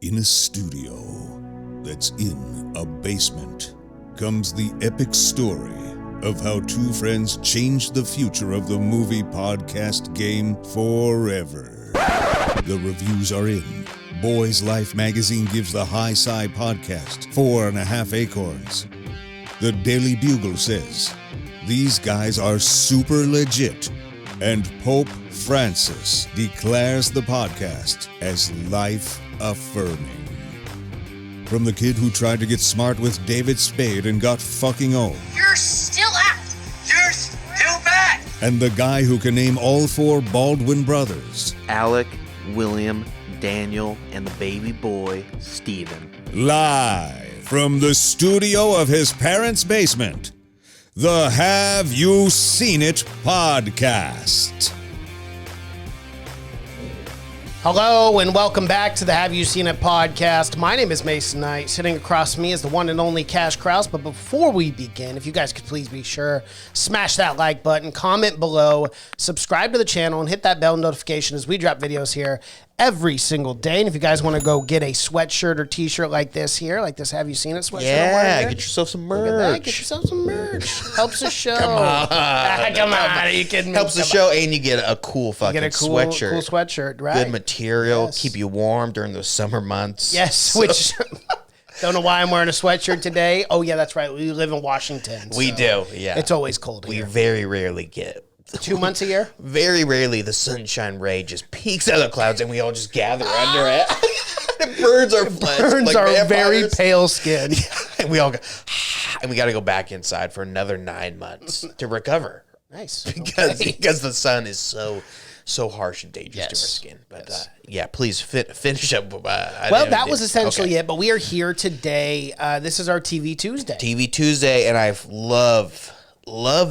In a studio that's in a basement comes the epic story of how two friends changed the future of the movie podcast game forever. The reviews are in. Boys Life magazine gives the High Side podcast 4.5 acorns. The Daily Bugle says, these guys are super legit. And Pope Francis declares the podcast as life-affirming. From the kid who tried to get smart with David Spade and got fucking old. You're still out! You're still bad! And the guy who can name all four Baldwin brothers. Alec, William, Daniel, and the baby boy, Stephen. Live from the studio of his parents' basement. The Have You Seen It podcast. Hello and welcome back to the Have You Seen It podcast. My name is Mason Knight. Sitting across from me is the one and only Cash Krause. But before we begin, if you guys could please be sure, smash that like button, comment below, subscribe to the channel, and hit that bell notification as we drop videos here every single day. And if you guys want to go get a sweatshirt or t-shirt like this here, like this Have You Seen It sweatshirt? Yeah, get yourself some merch. Look at that. Get yourself some merch. Helps the show. Come on. Come on. Are you kidding me? Helps the show, and you get a cool fucking sweatshirt. Cool sweatshirt, right? Good material, Yes. keep you warm during those summer months. Yes, which... Don't know why I'm wearing a sweatshirt today. Oh, yeah, that's right. We live in Washington. We do, yeah. It's always cold We here. very rarely get... 2 months a year? Very rarely the sunshine ray just peeks out of the clouds and we all just gather under it. It burns our flesh. Burns like our vampires. very pale skin. And we all go... And we got to go back inside for another 9 months to recover. Nice. Because the sun is so harsh and dangerous to our skin. But yeah, please finish up. Well, that was essentially it, but we are here today. This is our TV Tuesday. TV Tuesday, and I love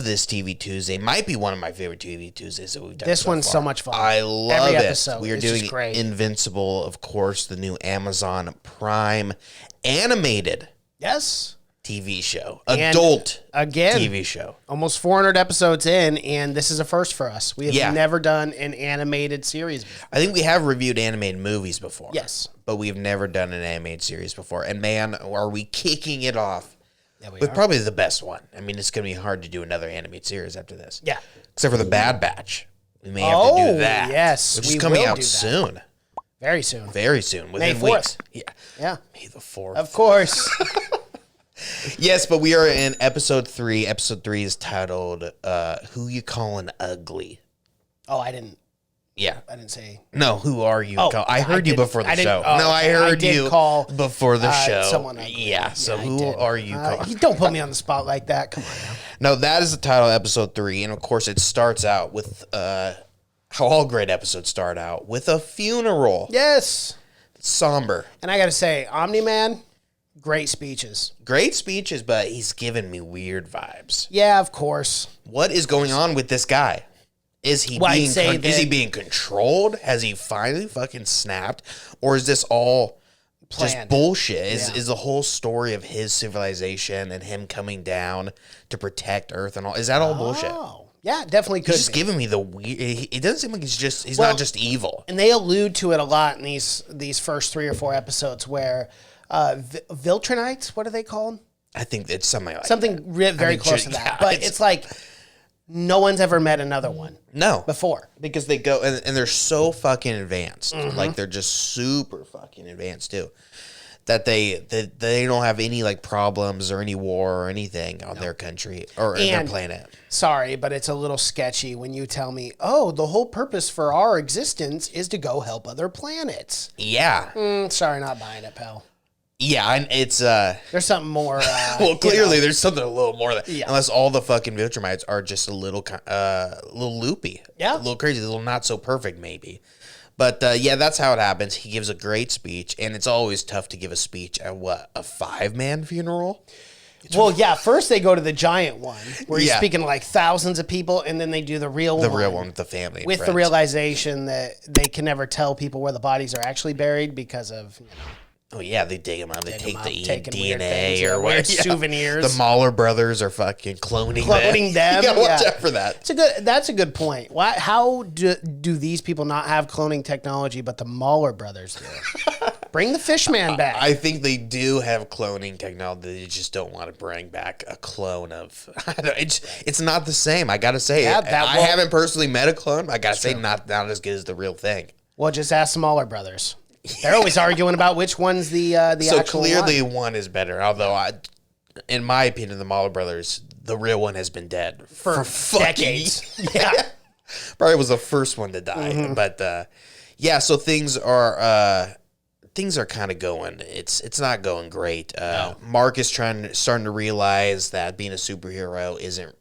this TV Tuesday. Might be one of my favorite TV Tuesdays that we've done. This so one's far. so much fun. I love Every it. episode. We are It's doing just great. Invincible, of course, the new Amazon Prime animated Yes. TV show, And adult again, TV show. Almost 400 episodes in, and this is a first for us. We have never done an animated series before. I think we have reviewed animated movies before. Yes. But we've never done an animated series before. And man, are we kicking it off Yeah, we with are. probably the best one. I mean, it's going to be hard to do another animated series after this. Yeah. Except for the Bad Batch. We may have to do that. yes, Which is we coming will out do that. soon. Very soon. Very soon. Within May 4th. weeks. Yeah. Yeah. May the 4th. Of course. Yes, but we are in episode 3. Episode 3 is titled Who You Callin' Ugly? Oh, I didn't Yeah. say. No, who are you? Oh, I heard you didn't- before the I didn't- show. oh, No, I okay. heard did you call, before the show. someone ugly. Yeah, so I who did. are you calling? You don't put me on the spot like that. Come on now. No, that is the title of episode 3. And of course, it starts out with how all great episodes start out with a funeral. Yes. Somber. And I got to say, Omni-Man, great speeches. Great speeches, but he's giving me weird vibes. Yeah, of course. What is going on with this guy? Is he Well, I'd being say is he that- being controlled? Has he finally fucking snapped? Or is this all just Planned. bullshit? Is Yeah. is the whole story of his civilization and him coming down to protect Earth and all, is that all bullshit? Oh, yeah, definitely could He's just be. giving me the weird. It doesn't seem like he's Well, not just evil. And they allude to it a lot in these first 3 or 4 episodes where Viltronites, what are they called? I think it's something like Something very close to that. yeah, But it's like no one's ever met another one no before. because they go and they're so fucking advanced. Mm-hmm. Like they're just super fucking advanced too. That they don't have any like problems or any war or anything on their country or their And- planet. Sorry, but it's a little sketchy when you tell me, oh, the whole purpose for our existence is to go help other planets. Yeah, Sorry, not buying it, pal. yeah, and it's There's something more. well, clearly there's something a little more than Yeah. unless all the fucking Viltrumites are just a little loopy, Yeah. a little crazy, a little not so perfect maybe. But yeah, that's how it happens. He gives a great speech, and it's always tough to give a speech at a 5-man funeral. Well, yeah, first they go to the giant one where he's Yeah. speaking to like thousands of people, and then they do the real The one. real one with the family, and With the friends. realization that they can never tell people where the bodies are actually buried because of Oh yeah, they dig them out. They Dig 'em take out, the taking weird DNA things, yeah, or weird what? Yeah. souvenirs. The Mahler brothers are fucking cloning Cloning them, You gotta watch yeah. out for that. That's a good point. Why? How do these people not have cloning technology, but the Mahler brothers do? Bring the Fishman back. I think they do have cloning technology. They just don't want to bring back a clone of. It's not the same. I gotta say, I haven't personally met a clone. I gotta say, not as good as the real thing. Well, just ask Smaller Brothers. They're always arguing about which one's the so actual clearly one is better. Although, in my opinion, the Mahler brothers, the real one has been dead for decades. Yeah, probably was the first one to die. But yeah, so things are kind of going. It's not going great. No. Mark is starting to realize that being a superhero isn't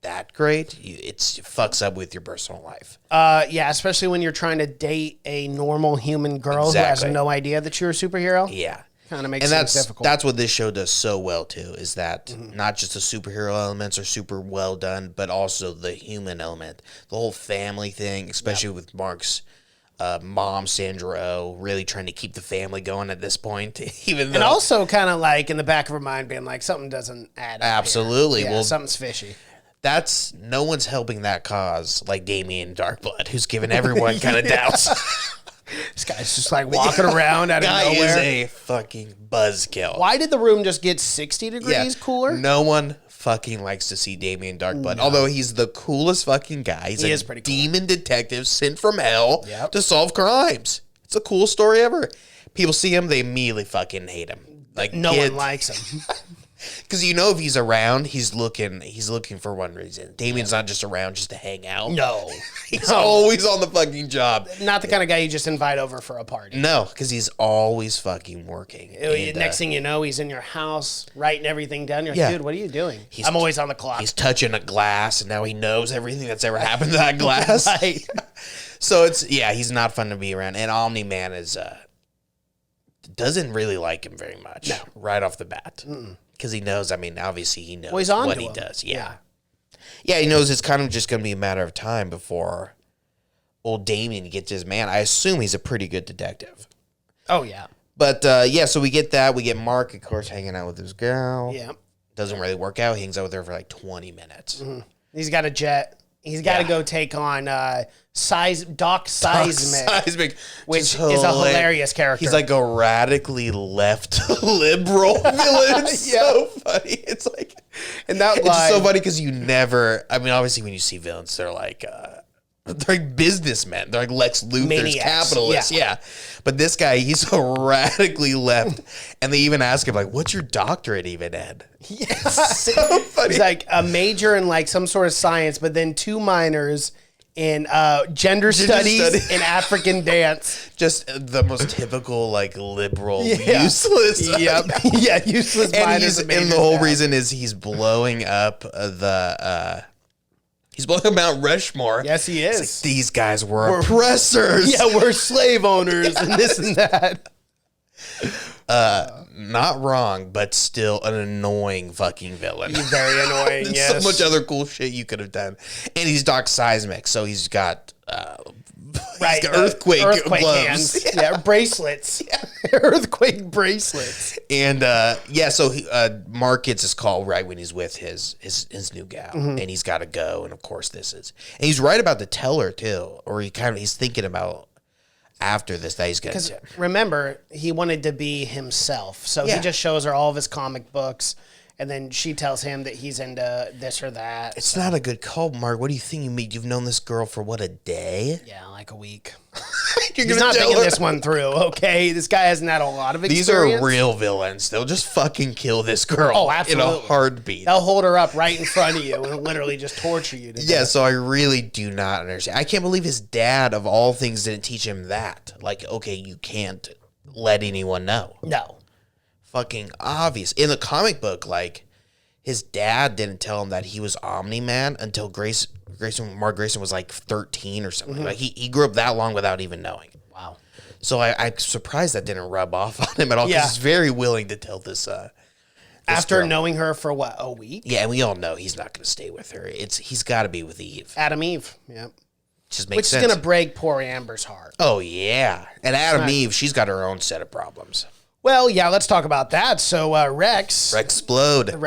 that great. It fucks up with your personal life. Yeah, especially when you're trying to date a normal human girl who has no idea that you're a superhero. Yeah. Kind of makes things difficult. That's what this show does so well too, is that not just the superhero elements are super well done, but also the human element. The whole family thing, especially with Mark's mom, Sandra Oh, really trying to keep the family going at this point. Even though, and also kind of like in the back of her mind being like, something doesn't add up. Absolutely. Yeah, well, something's fishy. No one's helping that cause like Damien Darkblood, who's given everyone kind of doubts. This guy's just like walking around out of nowhere. Guy is a fucking buzzkill. Why did the room just get 60 degrees cooler? No one fucking likes to see Damien Darkblood. No. Although he's the coolest fucking guy. He is pretty cool. Demon detective sent from hell to solve crimes. It's the coolest story ever. People see him, they immediately fucking hate him. Like no one likes him. Because if he's around, he's looking for one reason. Damien's not just around just to hang out. No. He's always on the fucking job. Not the kind of guy you just invite over for a party. No, because he's always fucking working. And, next thing you know, he's in your house, writing everything down. You're like, dude, what are you doing? I'm always on the clock. He's touching a glass, and now he knows everything that's ever happened to that glass. Right. So he's not fun to be around. And Omni-Man doesn't really like him very much right off the bat. Because he knows, obviously he knows what he does. Yeah. Yeah, he knows it's kind of just going to be a matter of time before old Damien gets his man. I assume he's a pretty good detective. Oh, yeah. But, so we get that. We get Mark, of course, hanging out with his girl. Yeah. Doesn't really work out. He hangs out with her for like 20 minutes. Mm-hmm. He's got a jet. He's got to go take on Doc Seismic, which is a hilarious character. He's like a radically left liberal villain. It's so funny. It's like, and that it's so funny because you never. Obviously, when you see villains, they're like businessmen. They're like Lex Luthor's capitalists. Yeah. But this guy, he's a radically left, and they even ask him like, "What's your doctorate even in?" Yeah, so funny. He's like a major in like some sort of science, but then 2 minors in gender studies and African dance. Just the most typical like liberal, useless. Yep. Yeah, useless minors. And the whole reason is he's blowing up he's blowing up Mount Rushmore. Yes, he is. Like, these guys were oppressors. Yeah, we're slave owners and this and that. Not wrong, but still an annoying fucking villain. He's very annoying. There's yes. so much other cool shit you could have done. And he's Doc Seismic, so he's got earthquake gloves. Hands. Yeah, bracelets. Yeah. Earthquake bracelets. And so Mark gets his call right when he's with his new gal, and he's got to go. And of course, and he's right about to tell her too, or he's thinking about after this that he's going to. Because remember, he wanted to be himself, so he just shows her all of his comic books. And then she tells him that he's into this or that. It's not a good call, Mark. What do you think? You've known this girl for what, a day? Yeah, like a week. He's not thinking this one through, okay? This guy hasn't had a lot of experience. These are real villains. They'll just fucking kill this girl. Oh, absolutely. In a heartbeat. They'll hold her up right in front of you and literally just torture you to death. So I really do not understand. I can't believe his dad, of all things, didn't teach him that. Like, okay, you can't let anyone know. No. Fucking obvious. In the comic book, like, his dad didn't tell him that he was Omni-Man until Mark Grayson was like 13 or something. Like he grew up that long without even knowing. Wow. So I'm surprised that didn't rub off on him at all, because he's very willing to tell this after girl. Knowing her for what, a week? Yeah, and we all know he's not going to stay with her. He's got to be with Eve. Adam Eve, yeah. Just makes sense. Which is going to break poor Amber's heart. Oh, yeah. And Adam Eve, she's got her own set of problems. Well, yeah, let's talk about that. So Rex exploded into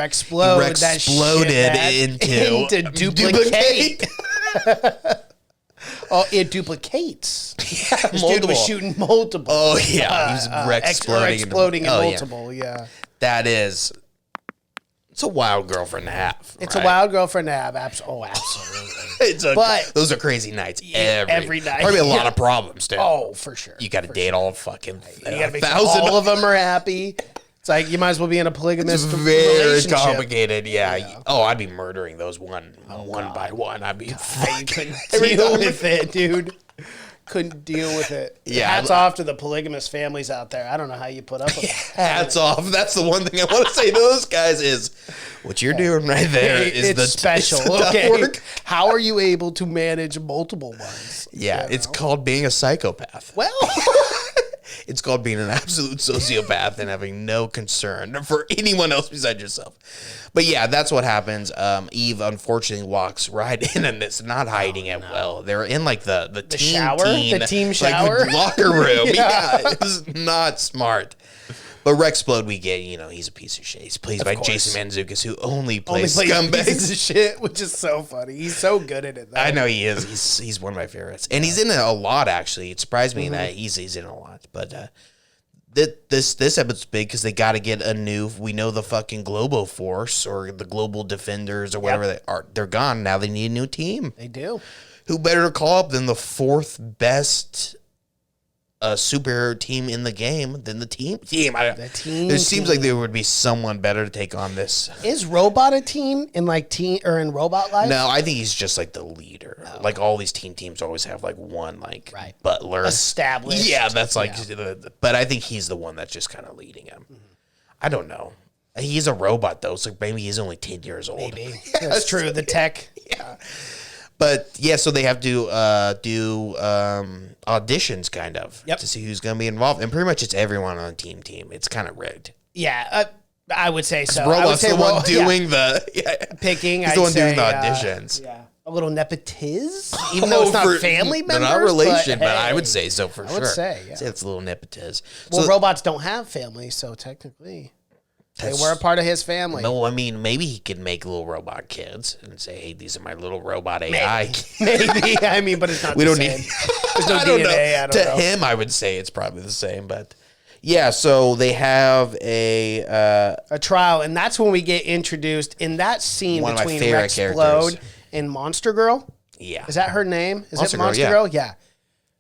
duplicate. Oh, it duplicates. Yeah, This dude was shooting multiple. Oh yeah, he was exploding in multiple. Yeah. That is. It's a wild girlfriend to have. It's a wild girlfriend to have. Absolutely. But those are crazy nights every night. Probably a lot of problems too. Oh, for sure. You got to date all fucking You got to make sure 1,000. all of them are happy. It's like you might as well be in a polygamous It's very relationship. complicated. Yeah. Oh, I'd be murdering those one by one. I'd be You couldn't deal with it, dude. Couldn't deal with it. Yeah. Hats off to the polygamous families out there. I don't know how you put up with it. Hats off. That's the one thing I want to say to those guys is what you're doing right there is it's special. It's the Okay. work. How are you able to manage multiple ones? Yeah, You it's know? called being a psychopath. Well, It's called being an absolute sociopath and having no concern for anyone else besides yourself. But yeah, that's what happens. Eve unfortunately walks right in and it's not hiding it well. They're in like the team shower? teen, The team like, shower? locker room. Yeah. Yeah, it was not smart. But Rexplode, we get, he's a piece of shit. He's played by course. Jason Mantzoukas, who only only plays plays scumbags. pieces of shit, which is so funny. He's so good at it, though. I know he is. He's one of my favorites, and he's in it a lot. Actually, it surprised me that he's in a lot. But this episode's big because they got to get a new. We know the fucking Globo Force or the Global Defenders or whatever they are. They're gone now. They need a new team. They do. Who better to call up than the fourth best superhero team in the game than the team? It seems like there would be someone better to take on this. Is Robot a teen in like teen or in Robot Life? No, I think he's just like the leader. Like all these teen teams always have like one like butler Established. Yeah, that's like. But I think he's the one that's just kind of leading him. I don't know. He's a robot though, so maybe he's only 10 years old. Maybe that's true. The tech. Yeah. But yeah, so they have to do auditions kind of to see who's going to be involved, and pretty much it's everyone on the team. It's kind of rigged. Yeah, I would say so. Robot's the one doing the picking. He's the one doing the auditions. Yeah, a little nepotism, even though it's not family members. They're not relation, but hey, I would say so for sure. I would say, it's a little nepotism. Well, So, robots don't have families, so technically. They were a part of his family. no, I mean, maybe he could make little robot kids and say, "Hey, these are my little robot AI." Maybe. I mean, but it's not. We the don't same. need. There's no I don't DNA. know. I don't To know. him, I would say it's probably the same, but yeah. So they have A trial, and that's when we get introduced in that scene One of my between favorite Rexplode characters. and Monster Girl. yeah. Is that her name? Is Monster it Girl, Monster yeah. Girl? Yeah.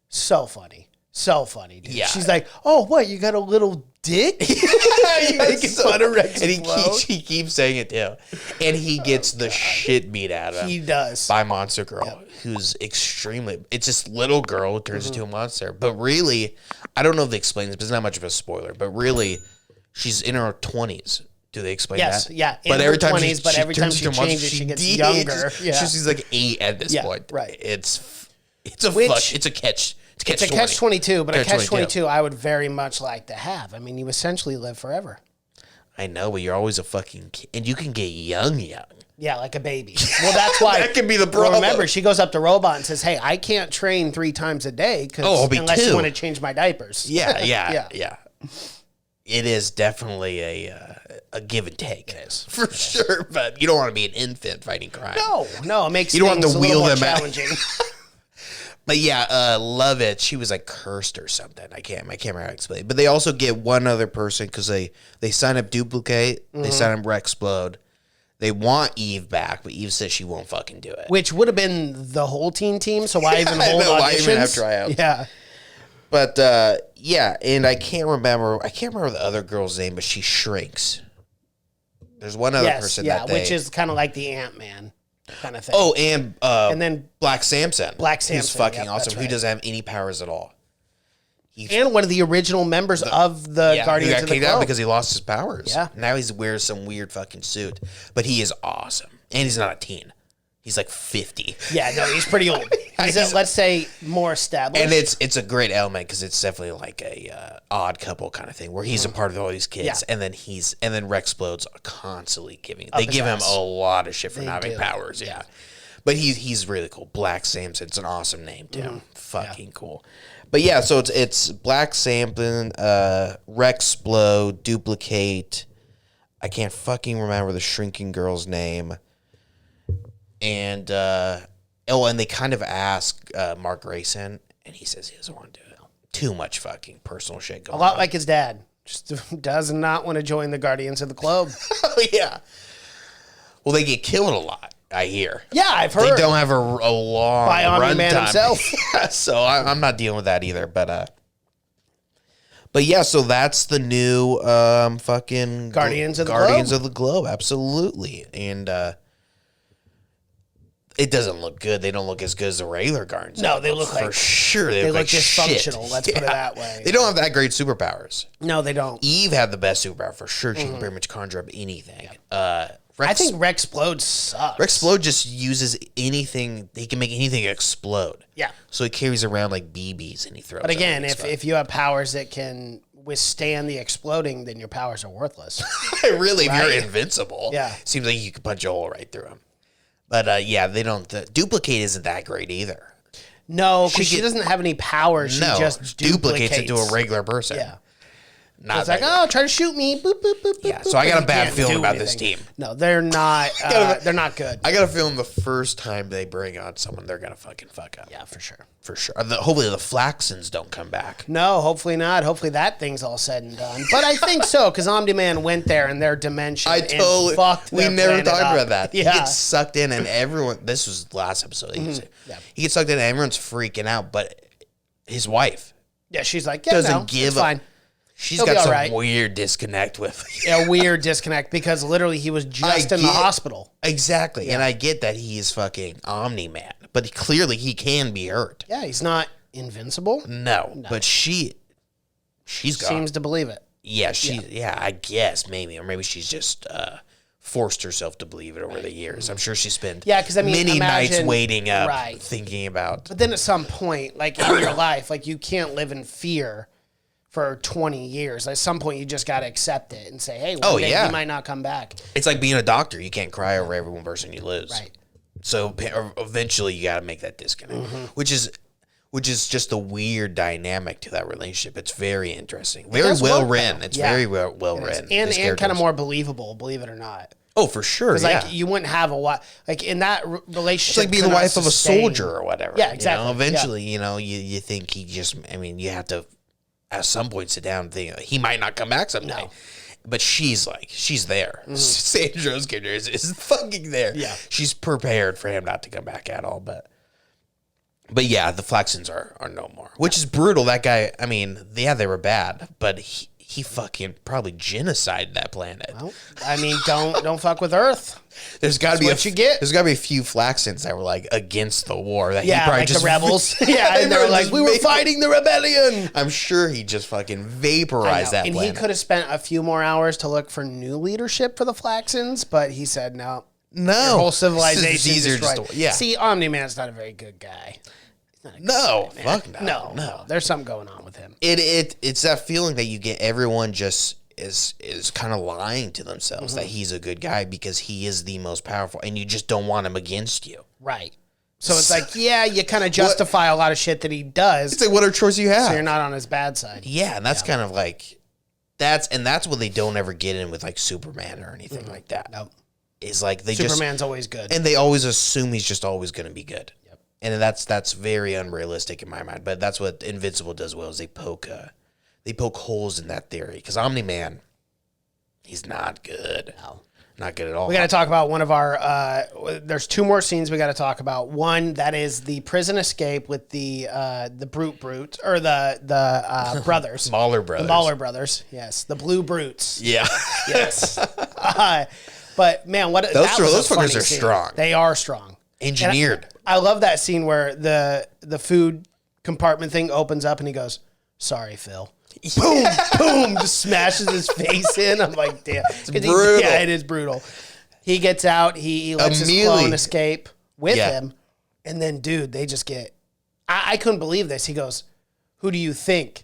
So funny. So funny, dude. Yeah. She's like, oh, what? You got a little dick? Making fun of Rexplode. And he keeps saying it too, and he gets the shit beat out of him. He does. By Monster Girl, who's extremely. It's this little girl who turns into a monster, but really, I don't know if they explain this, but it's not much of a spoiler. But really, she's in her 20s. Do they explain Yes, that? yeah. But In every her time 20s, but every time turns she into a monster, changes, she gets de-ages. younger. Yeah. She's like 8 at this point. right. It's a catch. It's a catch-22, but a Catch-22. catch-22 I would very much like to have. I mean, you essentially live forever. I know, but you're always a fucking kid, and you can get young. Yeah, like a baby. Well, that's why. That could be the Well, problem. remember, she goes up to Robot and says, hey, I can't train 3 times a day I'll be unless 2. you want to change my diapers. Yeah. It is definitely a give and take. It is for sure, but you don't want to be an infant fighting crime. No, it makes You don't have things to a little wheel more them out. challenging. But yeah, love it. She was like cursed or something. I can't remember how to explain it. But they also get one other person because they sign up Duplicate. They sign up Rexplode. They want Eve back, but Eve says she won't fucking do it. Which would have been the whole teen team, so why even I hold know, auditions? why even have tryouts? Yeah. But yeah, and I can't remember the other girl's name, but she shrinks. There's one other person that which is kind of like the Ant-Man kind of thing. Oh, and then Black Samson. Black Who's Samson, fucking yep, awesome. that's Who right. doesn't have any powers at all. And one of the original members of the Who Guardians got of the kicked out Globe. because he lost his powers. Yeah. Now he wears some weird fucking suit. But he is awesome. And he's not a teen. He's like 50. Yeah, no, he's pretty old. He's let's say, more established. And it's a great element because it's definitely like a odd couple kind of thing where he's a part of all these kids, Yeah. and then Rexplode's constantly giving. Up They his give him ass. a lot of shit for They not having do. powers. Yeah, but he's really cool. Black Samson. It's an awesome name too. Mm-hmm. Fucking cool. But yeah, so it's Black Samson, Rexplode, Duplicate. I can't fucking remember the shrinking girl's name. And Oh, and they kind of ask Mark Grayson, and he says he doesn't want to do it. Too much fucking personal shit going on. A lot like his dad. Just does not want to join the Guardians of the Globe. Oh, yeah. Well, they get killed a lot, I hear. Yeah, I've heard. They don't have a long by Omni-Man himself. Yeah, so I'm not dealing with that either. But yeah, so that's the new fucking Guardians of the Globe. Absolutely. And it doesn't look good. They don't look as good as the regular Guardians. No, they look for like sure. They look like dysfunctional. Shit. Let's put it that way. They don't have that great superpowers. No, they don't. Eve had the best superpower for sure. She can pretty much conjure up anything. I think Rexplode sucks. Rexplode just uses anything. He can make anything explode. Yeah. So he carries around like BBs and he throws. But again, if you have powers that can withstand the exploding, then your powers are worthless. Really, Right? if you're invincible, Yeah. seems like you could punch a hole right through him. But yeah, they don't. Duplicate isn't that great either. No, because she doesn't have any powers. She just duplicates into a regular person. Yeah. Not It's like, that oh, try to shoot me. Boop, boop, boop, Yeah, boop, so I got boop. a bad You can't feeling do about this anything. team. No, they're not. They're not good. I got a feeling the first time they bring on someone, they're gonna fucking fuck up. Yeah, for sure. For sure. Hopefully the Flaxons don't come back. No, hopefully not. Hopefully that thing's all said and done. But I think so, because Omni-Man went there in their dimension and fucked We their never planet talked up. about that. Yeah. He gets sucked in, and everyone. This was the last episode. Yeah. He gets sucked in, and everyone's freaking out. But his wife Yeah, she's like, yeah, doesn't no, give it's a fine. She's He'll got be all some right. weird disconnect with. A weird disconnect because literally he was just in the hospital. Exactly, and I get that he is fucking Omni-Man, but clearly he can be hurt. Yeah, he's not invincible. No, but she's gone. Seems to believe it. Yeah, I guess maybe, or maybe she's just forced herself to believe it over the years. I'm sure she spent 'cause I mean, many nights imagine- waiting up, right. thinking about. But then at some point, like in your life, like you can't live in fear for 20 years. At some point, you just got to accept it and say, hey, one day he might not come back. It's like being a doctor. You can't cry over every one person you lose. Right. So eventually, you got to make that disconnect, which is just a weird dynamic to that relationship. It's very interesting, very well written. It's very well written, and kind of more believable, believe it or not. Oh, for sure. Because like you wouldn't have a wife like in that relationship. It's like being the could not wife of a sustain- soldier or whatever. Yeah, exactly. You know, eventually, you think he just. I mean, you have to at some point sit down and think he might not come back someday. No. But she's there. Sandra's character is fucking there. Yeah. She's prepared for him not to come back at all. But yeah, the Flaxons are no more. Which is brutal. That guy, I mean, yeah, they were bad, but he fucking probably genocided that planet. Well, I mean, don't fuck with Earth. There's got to be what you get. There's got to be a few Flaxons that were like against the war. That he Yeah, probably like just the rebels. Yeah, and they're like, we were fighting the rebellion. I'm sure he just fucking I know. vaporized that And planet. he could have spent a few more hours to look for new leadership for the Flaxons, but he said no. No, Their whole civilization It's easier destroyed. just to, yeah. See, Omni-Man's not a very good guy. No, fuck no. No. There's something going on with him. It's that feeling that you get. Everyone just is kind of lying to themselves that he's a good guy because he is the most powerful, and you just don't want him against you. Right. So it's like, yeah, you kind of justify a lot of shit that he does. It's like, what are choices you have? So you're not on his bad side. Yeah, and that's kind of like that's what they don't ever get in with like Superman or anything like that. Nope. Is like they Superman's always good. and they always assume he's just always going to be good. Yep. And that's very unrealistic in my mind. But that's what Invincible does well is they poke holes in that theory because Omni-Man, he's not good. No. Not good at all. We got to talk about one of our. There's two more scenes we got to talk about. One that is the prison escape with the brute or the brothers, Smaller brothers. the Mauler brothers. Yes, the blue brutes. Yeah. Yes. But man, what Those that was those a funny fuckers are scene. strong. They are strong. Engineered. And I love that scene where the food compartment thing opens up and he goes, "Sorry, Phil." Boom, boom, just smashes his face in. I'm like, damn. It's brutal. Yeah, it is brutal. He gets out. He lets his Immediately. clone escape with him. And then, dude, they just get... I couldn't believe this. He goes, "Who do you think?"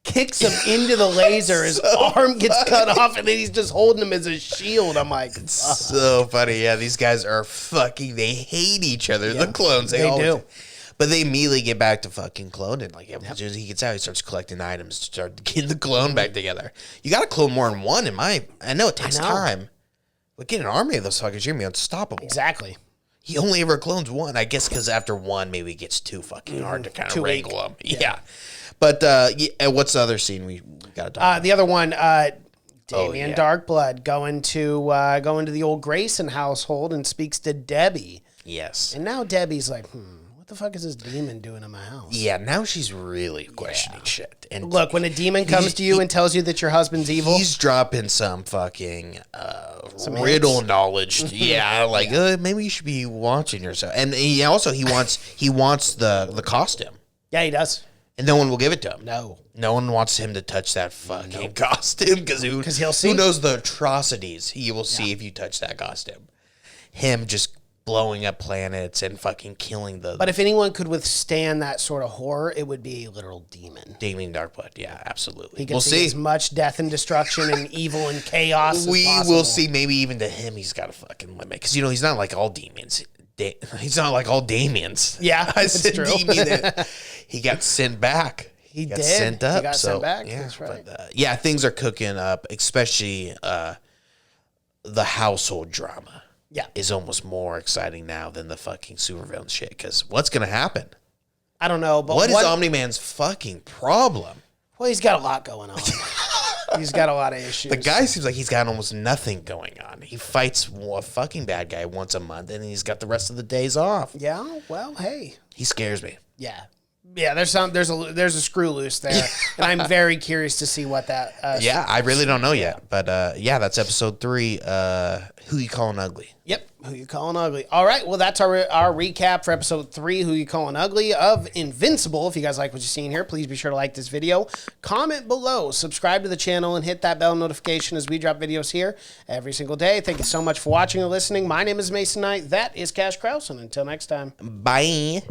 Kicks him into the laser. His arm gets cut off, and then he's just holding him as a shield. I'm like... So funny. Yeah, these guys are fucking... They hate each other. The clones. They do. But they immediately get back to fucking cloning. Like, as soon as he gets out, he starts collecting items to start getting the clone back together. You got to clone more than one I know it takes time. But get an army of those fuckers, you're going to be unstoppable. Exactly. He only ever clones one, I guess, because after one, maybe it gets too fucking hard to kind of wrangle him. Yeah. But what's the other scene we got to talk about? The other one, Damien Darkblood going to the old Grayson household and speaks to Debbie. Yes. And now Debbie's like, what the fuck is this demon doing in my house? Yeah, now she's really questioning shit. And look, when a demon comes to you and tells you that your husband's evil, he's dropping some fucking riddle knowledge. Yeah, like maybe you should be watching yourself. And he wants the costume. Yeah, he does. And no one will give it to him. No one wants him to touch that fucking costume because he'll see. Who knows the atrocities he will see if you touch that costume? Him just blowing up planets and fucking killing the. But if anyone could withstand that sort of horror, it would be a literal demon. Damien Darkblood, yeah, absolutely. He can see as much death and destruction and evil and chaos. We will see. Maybe even to him, he's got a fucking limit because he's not like all demons. He's not like all Damians. Yeah, I said true. He got sent back. He got did. Sent up. He got sent back. Yeah, that's right. But, things are cooking up, especially the household drama. Yeah, is almost more exciting now than the fucking supervillain shit. Because what's gonna happen? I don't know. But what is Omni-Man's fucking problem? Well, he's got a lot going on. He's got a lot of issues. The guy seems like he's got almost nothing going on. He fights a fucking bad guy once a month, and he's got the rest of the days off. Yeah, well, hey. He scares me. Yeah. Yeah, there's a screw loose there, and I'm very curious to see what that. I really don't know yet, but that's episode 3. Who You Calling Ugly? Yep, Who You Calling Ugly. All right, well that's our recap for episode 3, Who You Calling Ugly of Invincible. If you guys like what you're seeing here, please be sure to like this video, comment below, subscribe to the channel, and hit that bell notification as we drop videos here every single day. Thank you so much for watching and listening. My name is Mason Knight. That is Cash Krause, and until next time, bye.